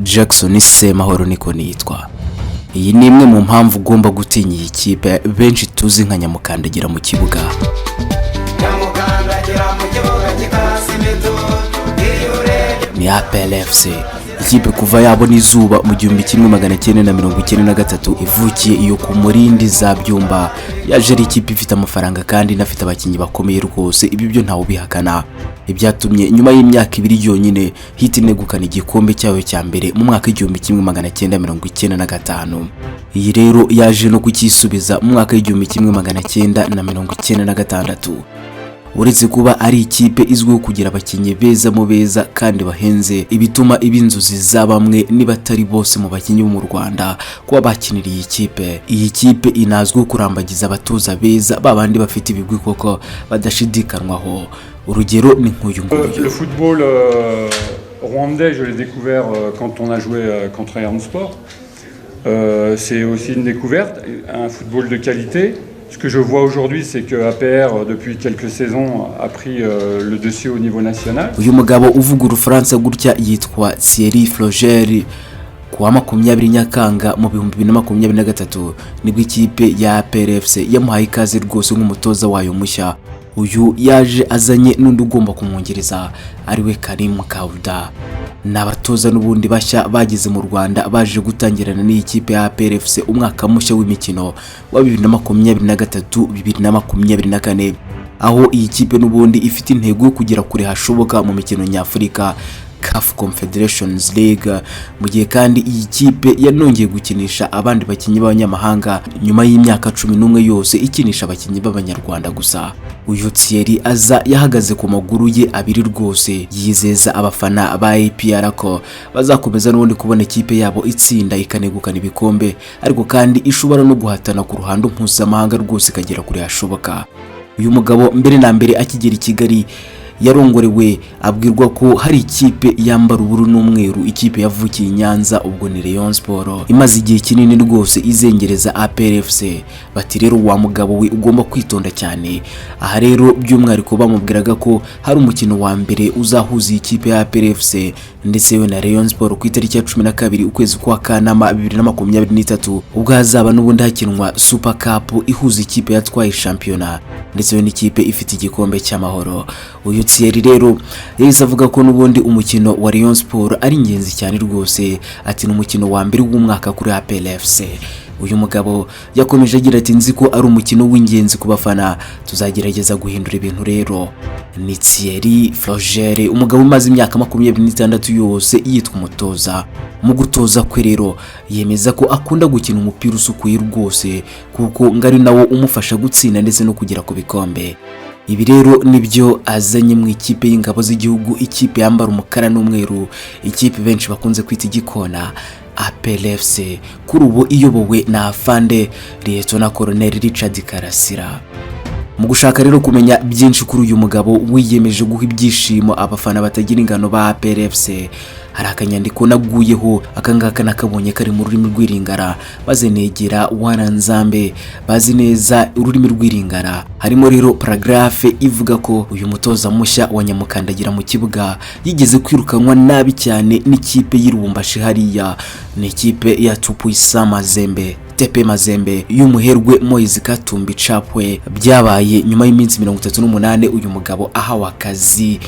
Jackson Semahoro niko nitwa. Iyi ni imwe mu mpamvu ugomba gutinya iyi kipe benshi tuzi nka Nyamukandagira mu kibuga. Ni APR FC, ikipe kuva yabona izuba mu 1993 ivukiye iyo ku Murindi za Byumba. Yaje ari ikipe ifite amafaranga kandi inafite abakinnyi bakomeye rwose, ibi byo ntawe bihakana. Ibyatumye nyuma y'imyaka 2 yonyine hita inegukana igikombe cyayo cya mbere mu mwaka 1995. Iyi rero yaje no kukisubiza mu mwaka 1996. Uretse kuba ari ikipe izwiho kugira abakinnyi beza mu beza kandi bahenze, ibituma ibinzuzi za bamwe nibatari bose mu bakinnyi bo mu Rwanda kuba bakiniriye ikipe. Iyi kipe inazwiho kurambagiza abatoza beza babandi bafite ibigwi koko badashidikanwaho. Urugero ni nk'uyu nguyu. Le football rwandais, je l'ai découvert quand on a joué contre Rayon Sport. C'est aussi une découverte, un football de qualité. Ce que je vois aujourd'hui, c'est que APR, depuis quelques saisons, a pris le dessus au niveau national. Uyu mugabo uvuga Urufaransa gutya yitwa Thierry Flogère. Kuwa 20 Nyakanga mu 2023 nibwo ikipe ya APR FC yamuhaye ikaze rwose nk'umutoza wayo mushya. Uyu yaje azanye n'undi ugomba kumwongereza ariwe Karim Kauda. N'abatoza n'ubundi bashya bageze mu Rwanda baje gutangirana n'iyi kipe ya APR FC umwaka mushya w'imikino wa 2023-2024, aho iyi kipe n'ubundi ifite intego yo kugera kure hashoboka mu mikino nyafurika CAF Confederations League, mu gihe kandi iyi kipe yanongeye gukinisha abandi bakinnyi b'abanyamahanga nyuma y'imyaka 11 yose ikinisha abakinnyi b'abanyarwanda gusa. Uyu Thierry aza yahagaze ku maguru ye abiri rwose, yizeza abafana ba APR ko bazakomeza n'ubundi kubona ikipe yabo itsinda ikanegukana ibikombe, ariko kandi ishobora no guhatana ku ruhando mpuzamahanga rwose ikagera kure hashoboka. Uyu mugabo mbere na mbere akigera i Kigali yarongorewe abwirwa ko hari ikipe yambara uburu n'umweru, ikipe yavukiye Nyanza, ubwo ni Rayon Sport, imaze igihe kinini rwose izengereza APR FC. Bati rero wa mugabo we ugomba kwitonda cyane. Aha rero by'umwihariko bamubwiraga ko hari umukino wa mbere uzahuza ikipe ya APR FC ndetse we na Rayon Sport ku itariki ya 12 ukwezi kwa Kanama 2023, ubwo hazaba n'ubundi hakinwa Super Cup ihuza ikipe yatwaye shampiyona ndetse we n'ikipe ifite igikombe cy'amahoro. Uyu Thierry rero yahise avuga ko n'ubundi umukino wa Rayon Sport ari ingenzi cyane rwose, ati n'umukino wa mbere w'umwaka kuri APR FC. Uyu mugabo yakomeje agira ati nzi ko ari umukino w'ingenzi ku bafana, tuzagerageza guhindura ibintu rero. Ni Thierry Flogère, umugabo umaze imyaka 26 yose yitwa umutoza. Mu gutoza kwe rero yemeza ko akunda gukina umupira usukuye rwose kuko ngari nawo umufasha gutsinda ndetse no kugera ku bikombe. Ibi rero nibyo azanye mu ikipe y'ingabo z'igihugu, ikipe yambara umukara n'umweru, ikipe benshi bakunze kwita igikona APR FC, kuri ubu iyobowe na Afande Lieutenant Colonel Richard Karasira. Mu gushaka rero kumenya byinshi kuri uyu mugabo wiyemeje guha ibyishimo abafana batagira ingano ba APR FC, hari akanyandiko naguyeho akangaka nakabonye kari mu rurimi rw'iringara, maze negera Waranzambe bazi neza ururimi rw'iringara. Harimo rero paragrafe ivuga ko uyu mutoza mushya wa Nyamukandagira mu kibuga yigeze kwirukanwa nabi cyane n'ikipe y'Irubumbashi hariya, ni ikipe ya Tupuisa Mazembe TP Mazembe y'umuherwe Moise Katumbi Chapwe. Byabaye nyuma y'iminsi 38 uyu mugabo ahawe akazi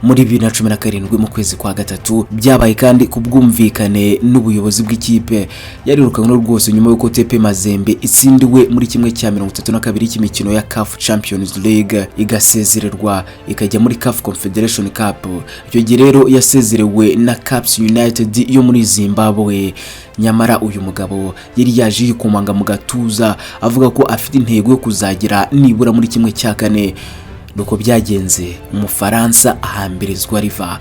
muri 2017 mu kwezi kwa gatatu. Byabaye kandi kubwumvikane n'ubuyobozi bw'ikipe yarirukanwe rwose nyuma y'uko TP Mazembe itsindiwe muri kimwe cya 32 cy'imikino ya CAF Champions League, igasezererwa ikajya muri CAF Confederation Cup. Icyo gihe rero yasezerewe na Caps United yo muri Zimbabwe. Nyamara uyu mugabo yari yaje yikomanga mu gatuza avuga ko afite intego yo kuzagira nibura muri kimwe cya kane. Nuko byagenze, Umufaransa ahambirizwa riva.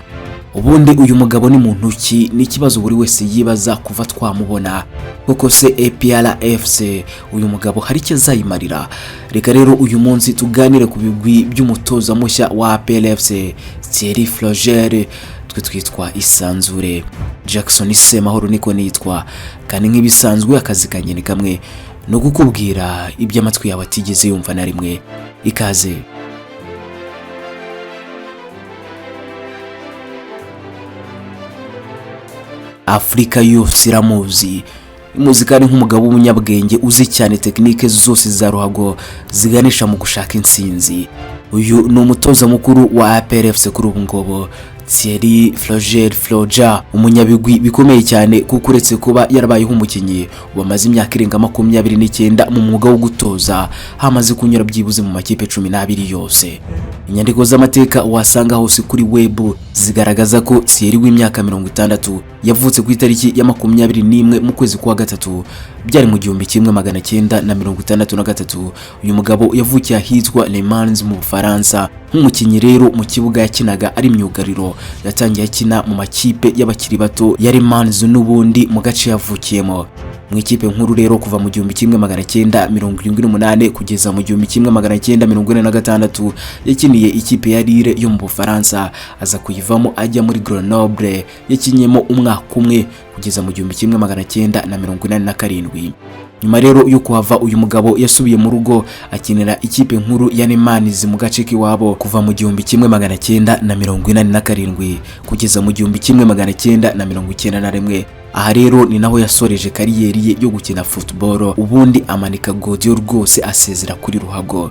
Ubundi uyu mugabo ni muntu ki? Ni ikibazo buri wese yibaza kuva twamubona. Koko se APR FC uyu mugabo hari icyo azayimarira? Reka rero uyu munsi tuganire ku bigwi by'umutoza mushya wa APR FC Thierry Flogère. Twe twitwa Isanzure. Jackson Semahoro niko nitwa, kandi nk'ibisanzwe akazi kanjye ni kamwe, no gukubwira ibyo amatwi yawe atigeze yumva na rimwe. Ikaze. Afurika yose iramuzi. Imuzi kandi nk'umugabo w'umunyabwenge uzi cyane tekinike zose za ruhago ziganisha mu gushaka intsinzi. Uyu ni umutoza mukuru wa APR FC kuri ubu ngubu, Thierry Froger, umunyabigwi bikomeye cyane kuko uretse kuba yarabayeho umukinnyi wamaze imyaka irenga 29 mu mwuga wo gutoza, hamaze kunyura byibuze mu makipe 12 yose. Inyandiko z'amateka wasanga hose kuri web zigaragaza ko Thierry w'imyaka 60 yavutse ku itariki ya 21 mu kwezi kwa gatatu byari mu 1963. Uyu mugabo yavukiye ahitwa Le Mans mu Bufaransa. Nk'umukinnyi rero mu kibuga yakinaga ari myugariro, yatangiye akina mu makipe y'abakiri bato ya Le Mans n'ubundi mu gace yavukiyemo. Mu ikipe nkuru rero kuva mu 1978 kugeza mu 1946 yakiniye ikipe ya Lille yo mu Bufaransa, aza kuyivamo ajya muri Grenoble yakinyemo umwaka umwe kugeza mu 1987. Nyuma rero yo kuhava uyu mugabo yasubiye mu rugo akinira ikipe nkuru ya Le Mans mu gace k'iwabo kuva mu 1987 kugeza mu 1991. Aha rero ni naho yasoreje kariyeri ye yo gukina football, ubundi amanika godiyo rwose asezera kuri ruhago.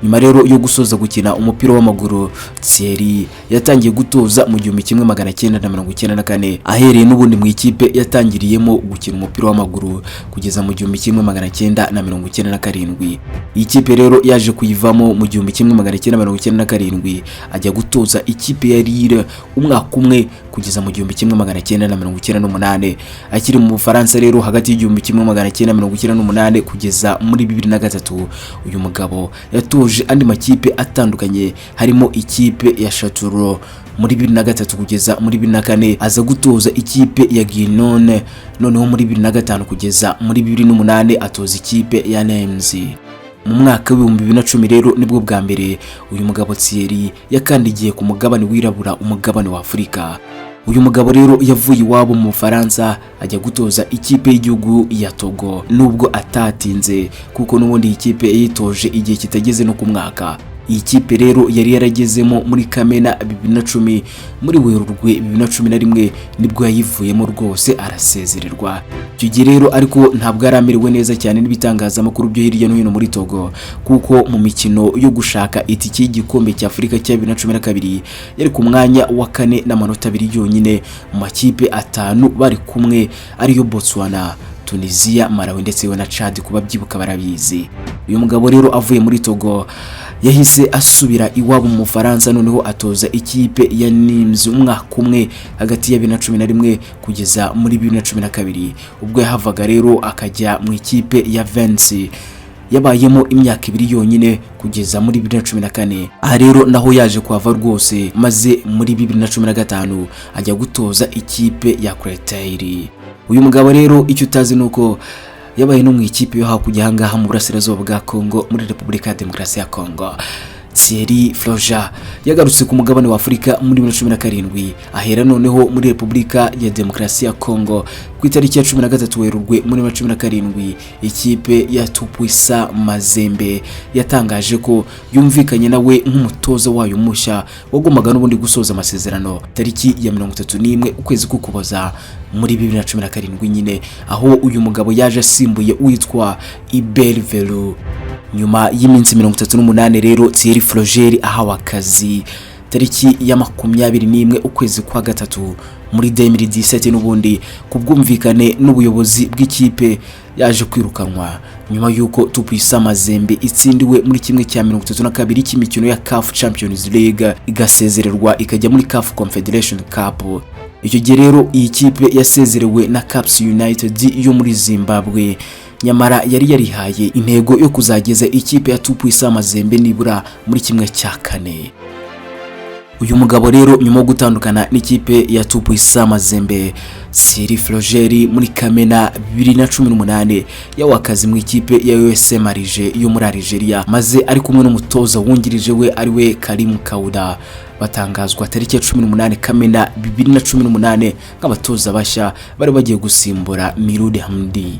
Nyuma rero yo gusoza gukina umupira w'amaguru, Thierry yatangiye gutoza mu 1994, ahereye n'ubundi mu ikipe yatangiriyemo gukina umupira w'amaguru kugeza mu 1997. Iyi kipe rero yaje kuyivamo mu 1997 ajya gutoza ikipe ya Lille umwaka umwe kugeza mu 1998. Akiri mu Bufaransa rero hagati y'1998 kugeza muri 2003, uyu mugabo yatoje andi makipe atandukanye harimo ikipe ya Châteauroux muri 2003 kugeza muri 2004, aza gutoza ikipe ya Guinone, noneho muri 2005 kugeza muri 2008 atoza ikipe ya Reims. Mu mwaka wa 2010 rero nibwo bwa mbere uyu mugabo Thierry yakandigiye ku mugabane wirabura, umugabane wa Afurika. Uyu mugabo rero yavuye iwabo mu Bufaransa ajya gutoza ikipe y'igihugu ya Togo, nubwo atatinze kuko n'ubundi ikipe yitoje igihe kitageze no ku mwaka. Iyi kipe rero yari yaragezemo muri Kamena 2010, muri Werurwe 2011 nibwo yayivuyemo rwose arasezererwa. Icyo gihe rero ariko ntabwo aramerewe neza cyane n'ibitangazamakuru byo hirya no hino muri Togo, kuko mu mikino yo gushaka itike y'igikombe cya Afurika cya 2012 yari ku mwanya wa 4 n'amanota 2 yonyine mu makipe 5 bari kumwe, ariyo Botswana, Tunisia, Malawi ndetse na Chad kuba byibuka barabizi. Uyu mugabo rero avuye muri Togo yahise asubira iwabo mu Bufaransa, noneho atoza ikipe ya Nimes umwaka umwe hagati ya 2011 kugeza muri 2012. Ubwo yahavaga rero akajya mu ikipe ya Vence yabayemo imyaka 2 yonyine kugeza muri 2014. Aha rero naho yaje kuhava rwose, maze muri 2015 ajya gutoza ikipe ya Créteil. Uyu mugabo rero icyo utazi nuko yabaye no mu ikipe yo hakurya hangaha mu burasirazuba bwa Congo, muri Repubulika ya Demokarasi ya Congo. Thierry Froger yagarutse ku mugabane wa Afurika muri 2017, ahera noneho muri Repubulika ya Demokarasi ya Congo ku itariki ya 13 Werurwe muri 2017. Ikipe ya Tupuisa Mazembe yatangaje ko yumvikanye nawe nk'umutoza wayo mushya wagombaga n'ubundi gusoza amasezerano tariki ya 31 ukwezi k'Ukuboza muri 2017 nyine, aho uyu mugabo yaje asimbuye witwa Ibel Velu. Nyuma y'iminsi 38 rero Thierry Froger ahawe akazi tariki ya 21 ukwezi kwa gatatu muri 2017 n'ubundi kubwumvikane n'ubuyobozi bw'ikipe yaje kwirukanwa nyuma yuko Tupuisa Mazembe itsindiwe muri kimwe cya 32 cy'imikino ya CAF Champions League igasezererwa ikajya muri CAF Confederation Cup. Icyo gihe rero iyi kipe yasezerewe na Caps United yo muri Zimbabwe, nyamara yari yarihaye intego yo kuzageza ikipe ya Tupuisa Mazembe nibura muri kimwe cya 4. Uyu mugabo rero nyuma yo gutandukana n'ikipe ya Tupuisa Mazembe, Thierry Froger muri Kamena 2018 yawakazi mu ikipe ya USM Alger yo muri Algeria, maze ari kumwe n'umutoza wungirije we ariwe Karim Kauda. Batangazwa tariki ya 18 Kamena 2018 nk'abatoza bashya bari bagiye gusimbura Miroud Hamdi.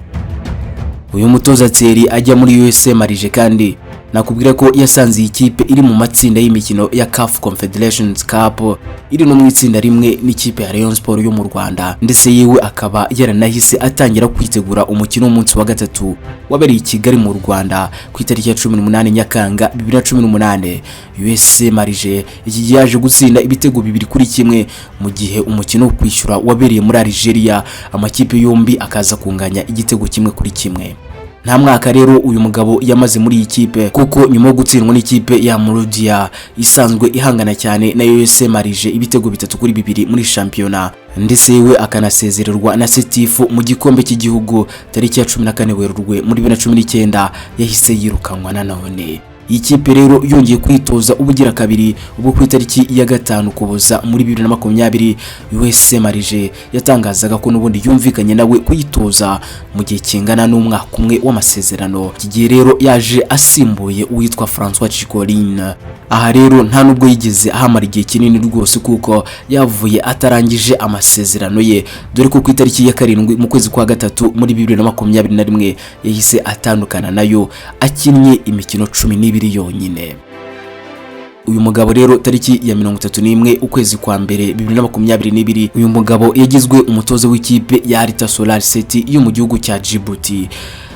Uyu mutoza Thierry ajya muri USM Alger kandi nakubwira ko yasanze iyi kipe iri mu matsinda y'imikino ya CAF Confederations Cup iri no mu itsinda rimwe n'ikipe ya Rayon Sport yo mu Rwanda, ndetse yewe akaba yaranahise atangira kwitegura umukino w'umunsi wa gatatu wabereye i Kigali mu Rwanda ku itariki ya 18 Nyakanga 2018. USA Marije iki yaje gutsinda ibitego 2-1 mu gihe umukino wo kwishyura wabereye muri Algeria amakipe yombi akaza kunganya igitego 1-1. Nta mwaka rero uyu mugabo yamaze muri iyi kipe, kuko nyuma yo gutsindwa n'ikipe ya Mouloudia isanzwe ihangana cyane na USA Marije ibitego 3-2 muri shampiyona, ndetse yewe akanasezererwa na Setifu mu gikombe cy'igihugu tariki ya 14 Werurwe muri 2019 yahise yirukanwa na none. Iyi kipe rero yongeye kwitoza ubugira kabiri ubwo ku itariki ya 5 Ukuboza muri 2020 USA Marije yatangazaga ko nubundi yumvikanye nawe kuyitoza mu gihe kingana n'umwaka umwe w'amasezerano. Iki gihe rero yaje asimbuye uwitwa François Chicoline. Aha rero nta nubwo yigeze ahamara igihe kinini rwose kuko yavuye atarangije amasezerano ye, dore ko ku itariki ya 7 mu kwezi kwa gatatu muri 2021 yahise atandukana nayo akinnye imikino 12 yonyine. Uyu mugabo rero tariki ya 31 ukwezi kwa mbere 2022 uyu mugabo yagizwe umutoza w'ikipe ya Arita Solar City yo mu gihugu cya Djibouti.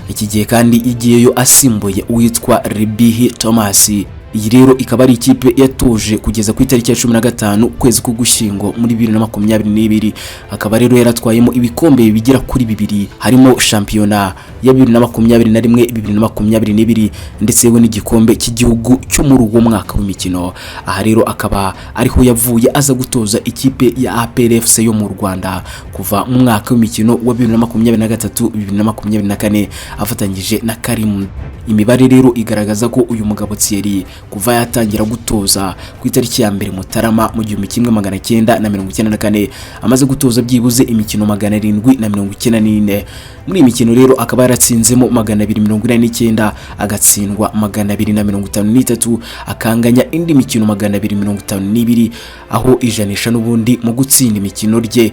Iki gihe kandi igiyeyo asimbuye uwitwa Ribihi Thomas. Iyi rero ikaba ari ikipe yatoje kugeza ku itariki ya 15 ukwezi k'Ugushyingo muri 2022. Akaba rero yaratwayemo ibikombe bigira kuri 2 harimo shampiyona ya 2021-2022 ndetse we n'igikombe cy'igihugu cyo muri uwo mwaka w'imikino. Aha rero akaba ariho yavuye aza gutoza ikipe ya APR FC yo mu Rwanda kuva mu mwaka w'imikino wa 2023-2024 afatanyije na Karim. Imibare rero igaragaza ko uyu mugabo Thierry kuva yatangira gutoza ku itariki ya 2 Mutarama mu 1994 amaze gutoza byibuze imikino 794. Muri imikino rero akaba yaratsinzemo 249, agatsindwa 253, akanganya indi mikino 252, aho ijanisha n'ubundi mu gutsinda imikino rye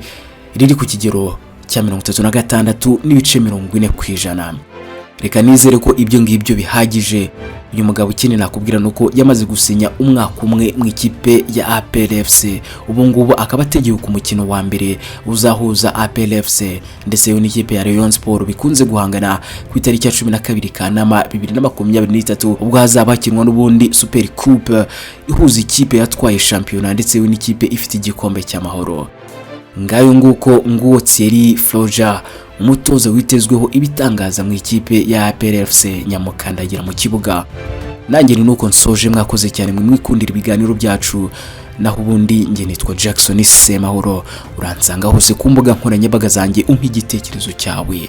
riri ku kigero cya 36.40%. Reka nizere ko ibyo ngibyo bihagije. Uyu mugabo ikindi nakubwira nuko yamaze gusinya umwaka umwe mu ikipe ya APR FC. Ubu ngubu akaba ategeye ku mukino wa mbere uzahuza APR FC ndetse n'ikipe ya Rayon Sport bikunze guhangana ku itariki ya 12 Kanama 2023 ubwo hazaba hakinwa n'ubundi Super Coupe ihuza ikipe yatwaye shampiyona ndetse n'ikipe ifite igikombe cy'amahoro. Ngayo nguwo Thierry Froger, umutoza witezweho ibitangaza mu ikipe ya APR FC nyamukandagira mu kibuga. Nanjye ni nuko nsoje, mwakoze cyane mwikundira ibiganiro byacu. Naho ubundi nge nitwa Jackson Semahoro, uransanga hose ku mbuga nkoranyambaga zanjye umpa igitekerezo cyawe.